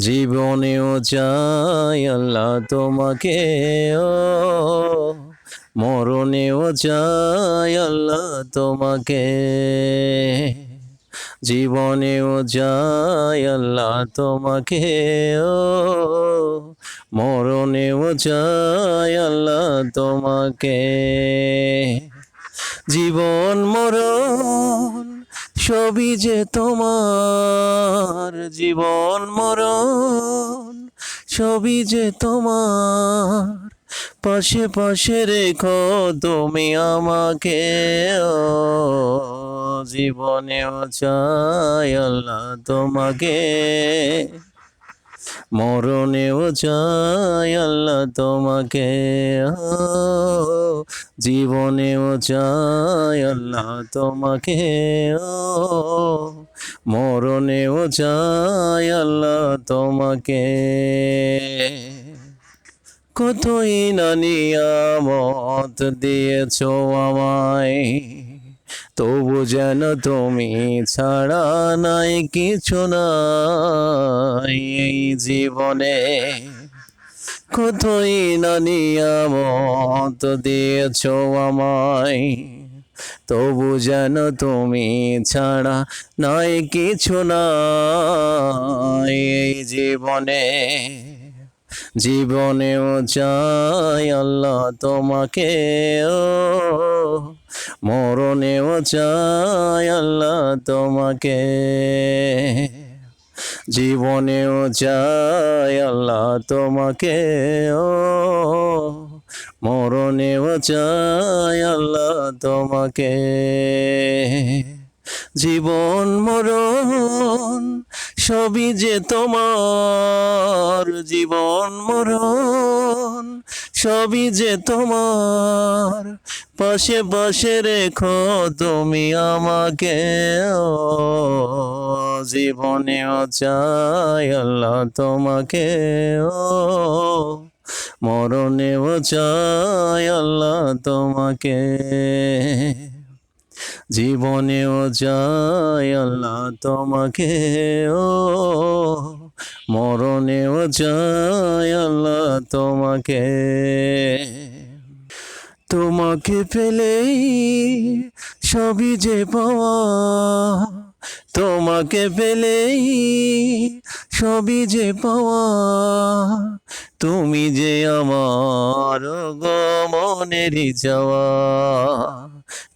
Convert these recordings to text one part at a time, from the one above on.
জীবনেও চাই আল্লাহ তোমাকে, ও মরণেও চাই আল্লাহ তোমাকে। জীবনেও চাই আল্লাহ তোমাকে, ও মরণেও চাই আল্লাহ তোমাকে। জীবন মরণ সবই যে তোমার, জীবন মরণ সবই যে তোমার। পাশে পাশে রেখো তুমি আমাকে, ও জীবনেও চাই আল্লাহ তোমাকে, মরণেও চাই আল্লাহ তোমাকে। জীবনেও চাই আল্লাহ তোমাকে, মরণেও চাই আল্লাহ তোমাকে। কতই না নিয়ামত দিয়েছ আমায়, তবু যেন তুমি ছাড়া নাই কিছু নাই এই জীবনে। কতই না নিয়ামত দিয়েছ আমায়, তবু যেন তুমি ছাড়া নাই কিছু নাই এই জীবনে। জীবনেও চাই আল্লাহ তোমাকে, ও মরণেও চাই আল্লাহ তোমাকে। জীবনেও চাই আল্লাহ তোমাকে, ও মরণেও চাই আল্লাহ তোমাকে। জীবন মরণ সবই যে তোমার, জীবন মরণ সবই যে তোমার। পাশে পাশে রেখো তুমি আমাকে, ও জীবনেও চাই আল্লাহ তোমাকে, ও মরণেও চাই আল্লাহ তোমাকে। জীবনেও চাই আল্লাহ তোমাকে, ও মরণেও চাই আল্লাহ তোমাকে। তোমাকে পেলেই সবই যে পাওয়া, তোমাকে পেলেই সবই যে পাওয়া। তুমি যে আমার গো মনেরই চাওয়া,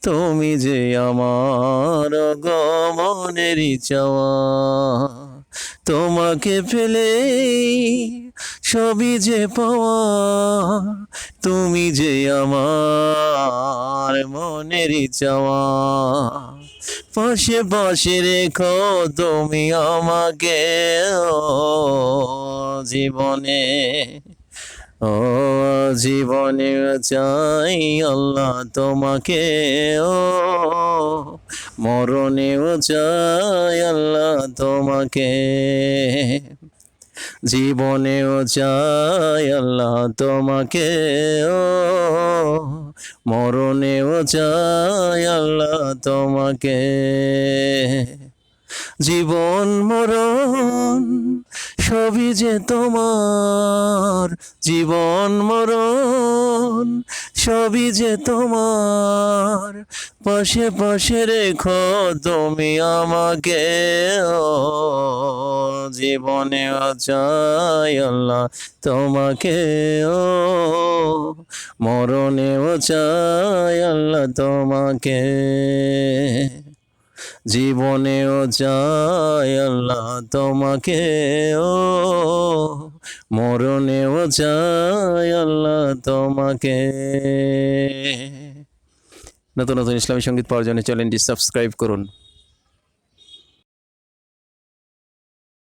তুমি যে আমার গো মনেরই চাওয়া। তোমাকে পেলেই সবই যে পাওয়া, তুমি যে আমার মনেরই চাওয়া। পাশে পাশে রেখো তুমি আমাকে, ও জীবনে, ও জীবনে চাই আল্লাহ তোমাকে, ও মরণেও চাই আল্লাহ তোমাকে। জীবনেও চাই আল্লাহ তোমাকে, ও মরণেও চাই আল্লাহ তোমাকে। জীবন মরণ সবই যে তোমার, জীবন মরণ সবই যে তোমার। পাশে পাশে রেখো তুমি আমাকে, ও জীবনেও চাই আল্লাহ তোমাকে, ও মরণেও চাই আল্লাহ তোমাকে। জীবনেও চাই আল্লাহ তোমাকে, ও মরণেও চাই আল্লাহ তোমাকে। নতুন নতুন ইসলামী সঙ্গীত পাওয়ার জন্য চ্যানেলটি সাবস্ক্রাইব করুন।